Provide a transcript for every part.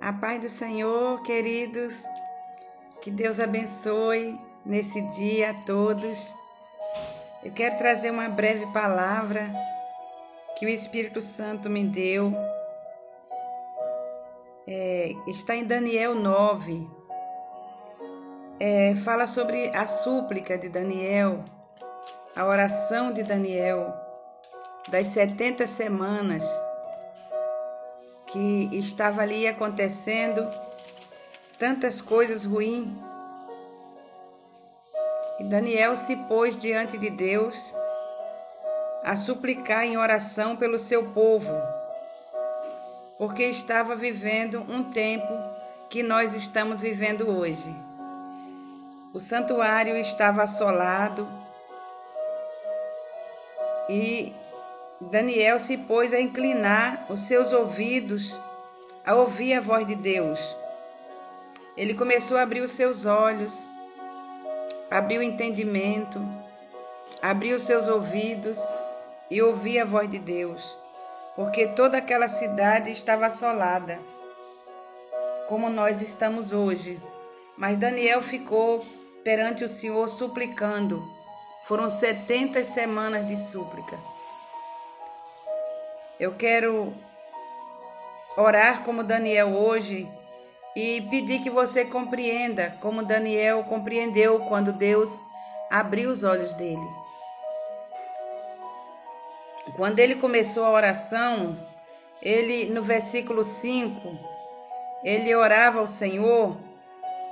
A paz do Senhor, queridos, que Deus abençoe nesse dia a todos. Eu quero trazer uma breve palavra que o Espírito Santo me deu. Está em Daniel 9. Fala sobre a súplica de Daniel, a oração de Daniel, das 70 semanas que estava ali acontecendo tantas coisas ruins. E Daniel se pôs diante de Deus a suplicar em oração pelo seu povo, porque estava vivendo um tempo que nós estamos vivendo hoje. O santuário estava assolado e Daniel se pôs a inclinar os seus ouvidos a ouvir a voz de Deus. Ele começou a abrir os seus olhos, abriu o entendimento, abriu os seus ouvidos e ouvir a voz de Deus, porque toda aquela cidade estava assolada, como nós estamos hoje. Mas Daniel ficou perante o Senhor suplicando. Foram 70 semanas de súplica. Eu quero orar como Daniel hoje e pedir que você compreenda como Daniel compreendeu quando Deus abriu os olhos dele. Quando ele começou a oração, no versículo 5, ele orava ao Senhor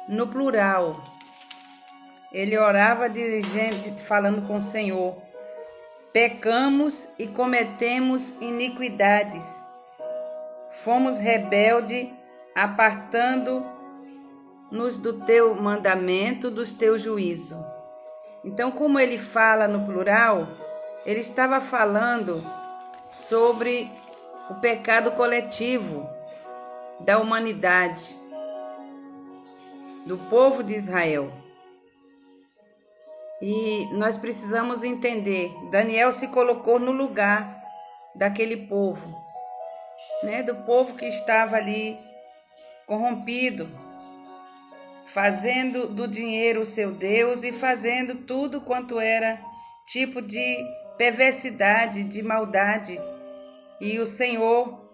no plural. Ele orava falando com o Senhor. Pecamos e cometemos iniquidades. Fomos rebeldes, apartando-nos do teu mandamento, dos teus juízos. Então, como ele fala no plural, ele estava falando sobre o pecado coletivo da humanidade, do povo de Israel. E nós precisamos entender, Daniel se colocou no lugar daquele povo, do povo que estava ali corrompido, fazendo do dinheiro o seu Deus e fazendo tudo quanto era tipo de perversidade, de maldade. E o Senhor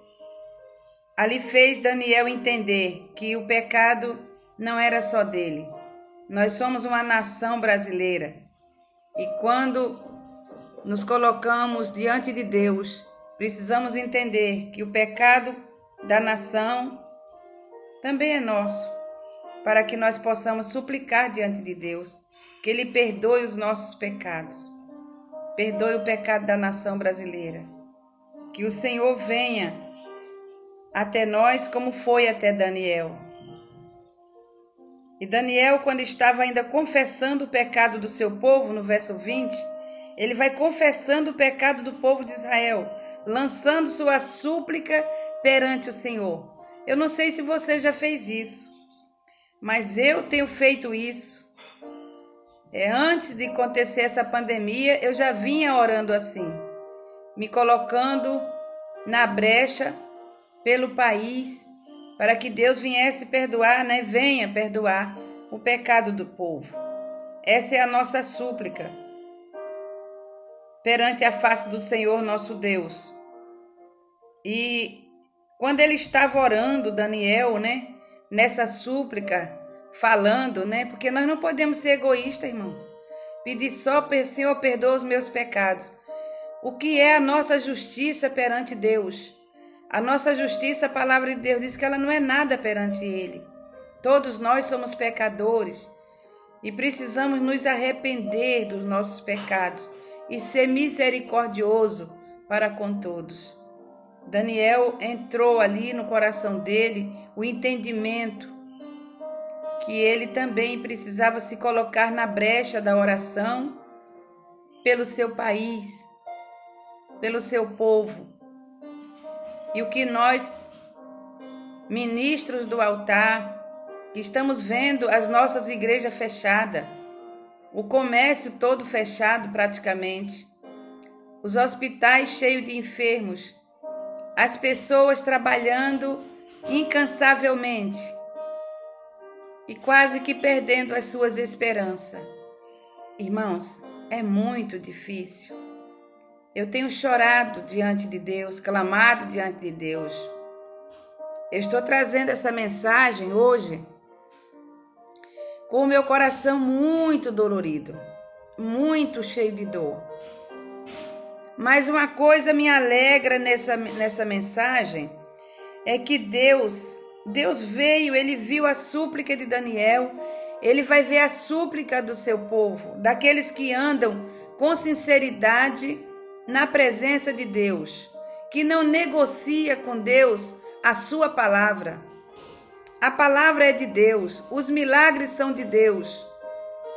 ali fez Daniel entender que o pecado não era só dele. Nós somos uma nação brasileira e quando nos colocamos diante de Deus, precisamos entender que o pecado da nação também é nosso, para que nós possamos suplicar diante de Deus, que Ele perdoe os nossos pecados, perdoe o pecado da nação brasileira, que o Senhor venha até nós como foi até Daniel. E Daniel, quando estava ainda confessando o pecado do seu povo, no verso 20, ele vai confessando o pecado do povo de Israel, lançando sua súplica perante o Senhor. Eu não sei se você já fez isso, mas eu tenho feito isso. Antes de acontecer essa pandemia, eu já vinha orando assim, me colocando na brecha pelo país, para que Deus viesse perdoar, venha perdoar o pecado do povo. Essa é a nossa súplica perante a face do Senhor nosso Deus. E quando ele estava orando, Daniel, nessa súplica, falando, porque nós não podemos ser egoístas, irmãos. Pedir só, Senhor, perdoa os meus pecados. O que é a nossa justiça perante Deus? A nossa justiça, a palavra de Deus diz que ela não é nada perante Ele. Todos nós somos pecadores e precisamos nos arrepender dos nossos pecados e ser misericordioso para com todos. Daniel entrou ali no coração dele o entendimento que ele também precisava se colocar na brecha da oração pelo seu país, pelo seu povo. E o que nós, ministros do altar, que estamos vendo as nossas igrejas fechadas, o comércio todo fechado praticamente, os hospitais cheios de enfermos, as pessoas trabalhando incansavelmente e quase que perdendo as suas esperanças. Irmãos, é muito difícil. Eu tenho chorado diante de Deus, clamado diante de Deus. Eu estou trazendo essa mensagem hoje com o meu coração muito dolorido, muito cheio de dor. Mas uma coisa me alegra nessa mensagem é que Deus veio, Ele viu a súplica de Daniel, Ele vai ver a súplica do seu povo, daqueles que andam com sinceridade na presença de Deus, que não negocia com Deus a sua palavra. A palavra é de Deus, os milagres são de Deus.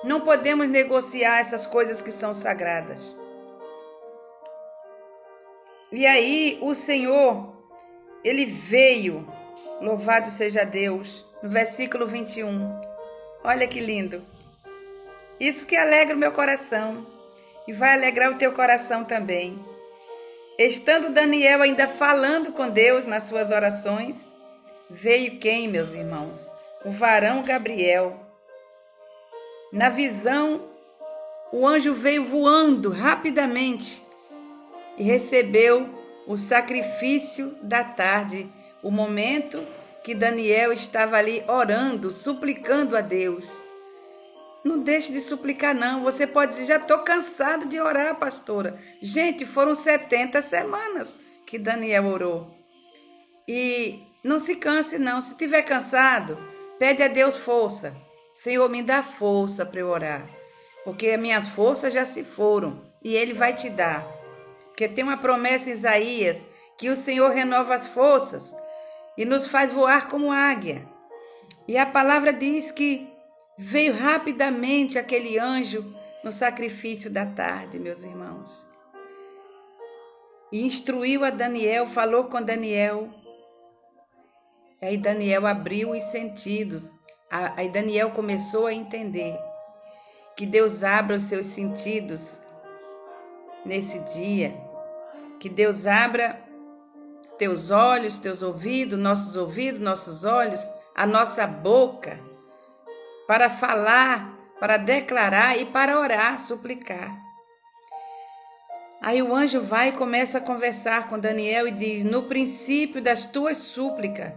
Não podemos negociar essas coisas que são sagradas. E aí o Senhor, Ele veio, louvado seja Deus, no versículo 21. Olha que lindo. Isso que alegra o meu coração e vai alegrar o teu coração também. Estando Daniel ainda falando com Deus nas suas orações, veio quem, meus irmãos? O varão Gabriel. Na visão, o anjo veio voando rapidamente e recebeu o sacrifício da tarde, o momento que Daniel estava ali orando, suplicando a Deus. Não deixe de suplicar, não. Você pode dizer, já estou cansado de orar, pastora. Gente, foram 70 semanas que Daniel orou. E não se canse, não. Se estiver cansado, pede a Deus força. Senhor, me dá força para eu orar, porque as minhas forças já se foram e Ele vai te dar. Porque tem uma promessa em Isaías que o Senhor renova as forças e nos faz voar como águia. E a palavra diz que veio rapidamente aquele anjo no sacrifício da tarde, meus irmãos. E instruiu a Daniel, falou com Daniel. Aí Daniel abriu os sentidos. Aí Daniel começou a entender que Deus abra os seus sentidos nesse dia. Que Deus abra teus olhos, teus ouvidos, nossos olhos, a nossa boca, para falar, para declarar e para orar, suplicar. Aí o anjo vai e começa a conversar com Daniel e diz: no princípio das tuas súplicas,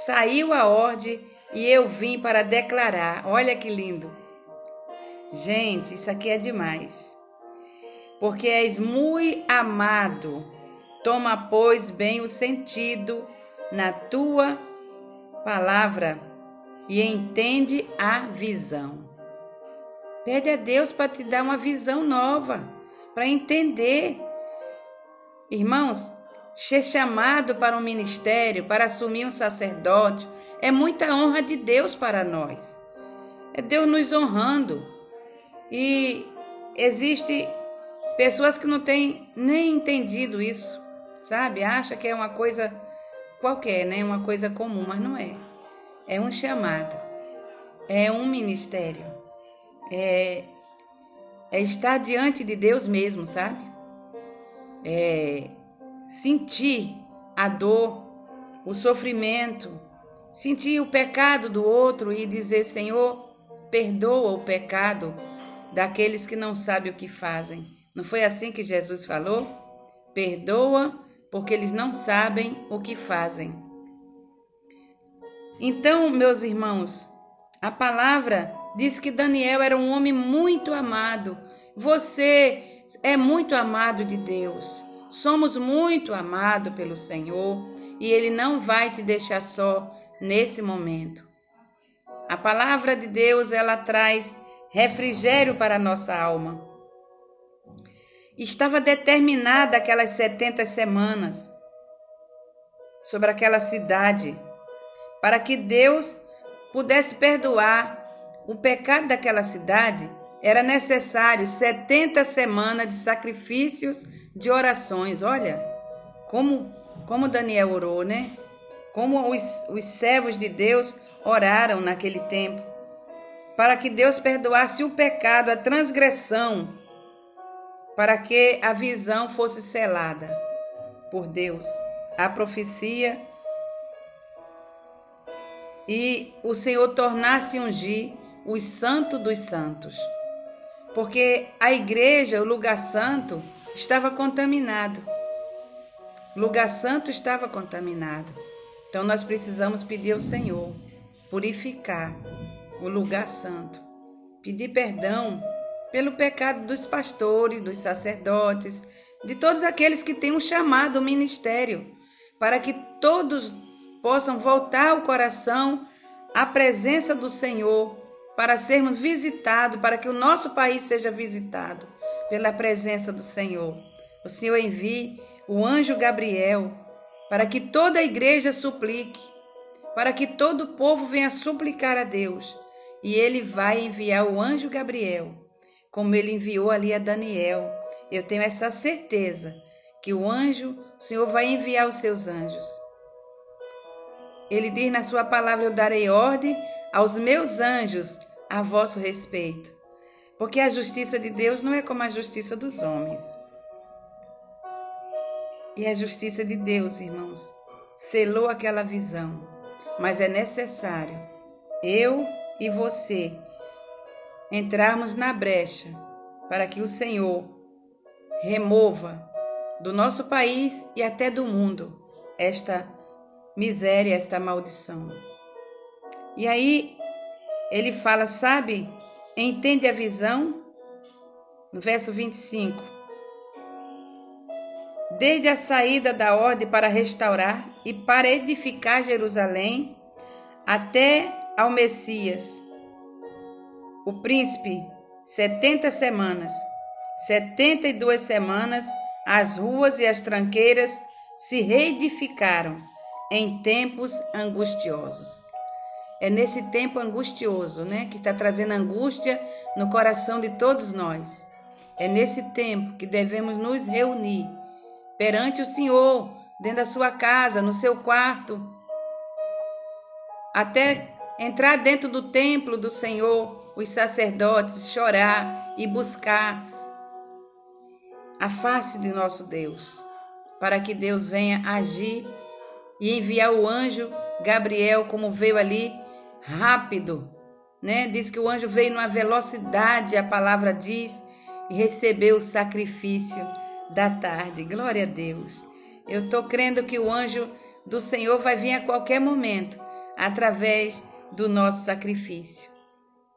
saiu a ordem e eu vim para declarar. Olha que lindo. Gente, isso aqui é demais. Porque és muito amado, toma, pois, bem o sentido na tua palavra e entende a visão. Pede a Deus para te dar uma visão nova, para entender. Irmãos, ser chamado para um ministério, para assumir um sacerdócio, é muita honra de Deus para nós. É Deus nos honrando. E existe pessoas que não têm nem entendido isso, sabe? Acha que é uma coisa qualquer, né? Uma coisa comum, mas não é. É um chamado, é um ministério, é estar diante de Deus mesmo, sabe? É sentir a dor, o sofrimento, sentir o pecado do outro e dizer: Senhor, perdoa o pecado daqueles que não sabem o que fazem. Não foi assim que Jesus falou? Perdoa, porque eles não sabem o que fazem. Então, meus irmãos, a palavra diz que Daniel era um homem muito amado. Você é muito amado de Deus. Somos muito amados pelo Senhor e Ele não vai te deixar só nesse momento. A palavra de Deus, ela traz refrigério para a nossa alma. Estava determinada aquelas 70 semanas sobre aquela cidade, para que Deus pudesse perdoar o pecado daquela cidade. Era necessário 70 semanas de sacrifícios, de orações. Olha, como Daniel orou, né? Como os servos de Deus oraram naquele tempo, para que Deus perdoasse o pecado, a transgressão, para que a visão fosse selada por Deus. A profecia e o Senhor tornasse ungir os santos dos santos. Porque a igreja, o lugar santo, estava contaminado. O lugar santo estava contaminado. Então nós precisamos pedir ao Senhor purificar o lugar santo. Pedir perdão pelo pecado dos pastores, dos sacerdotes, de todos aqueles que têm um chamado, um ministério, para que todos possam voltar o coração à presença do Senhor, para sermos visitados, para que o nosso país seja visitado pela presença do Senhor. O Senhor envie o anjo Gabriel para que toda a igreja suplique, para que todo o povo venha suplicar a Deus. E ele vai enviar o anjo Gabriel, como ele enviou ali a Daniel. Eu tenho essa certeza que o Senhor vai enviar os seus anjos. Ele diz na sua palavra: eu darei ordem aos meus anjos a vosso respeito. Porque a justiça de Deus não é como a justiça dos homens. E a justiça de Deus, irmãos, selou aquela visão. Mas é necessário eu e você entrarmos na brecha para que o Senhor remova do nosso país e até do mundo esta miséria, esta maldição. E aí ele fala, sabe, entende a visão? No verso 25. Desde a saída da ordem para restaurar e para edificar Jerusalém, até ao Messias, o príncipe, 70 semanas, 72 semanas, as ruas e as tranqueiras se reedificaram em tempos angustiosos. É nesse tempo angustioso, né, que está trazendo angústia no coração de todos nós. É nesse tempo que devemos nos reunir perante o Senhor, dentro da sua casa, no seu quarto, até entrar dentro do templo do Senhor, os sacerdotes, chorar e buscar a face de nosso Deus, para que Deus venha agir e enviar o anjo Gabriel, como veio ali, rápido, né? Diz que o anjo veio numa velocidade, a palavra diz, e recebeu o sacrifício da tarde. Glória a Deus. Eu estou crendo que o anjo do Senhor vai vir a qualquer momento, através do nosso sacrifício.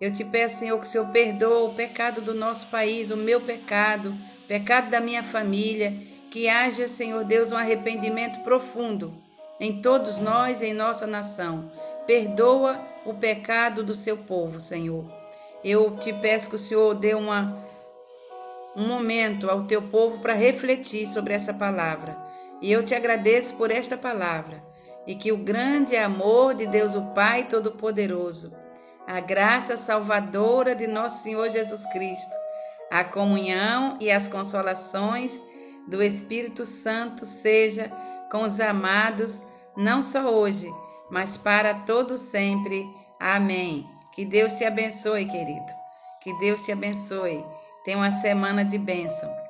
Eu te peço, Senhor, que o Senhor perdoe o pecado do nosso país, o meu pecado, o pecado da minha família, que haja, Senhor Deus, um arrependimento profundo em todos nós, em nossa nação. Perdoa o pecado do seu povo, Senhor. Eu te peço que o Senhor dê um momento ao teu povo para refletir sobre essa palavra. E eu te agradeço por esta palavra. E que o grande amor de Deus, o Pai Todo-Poderoso, a graça salvadora de nosso Senhor Jesus Cristo, a comunhão e as consolações do Espírito Santo seja com os amados, não só hoje, mas para todo sempre. Amém. Que Deus te abençoe, querido. Que Deus te abençoe. Tenha uma semana de bênção.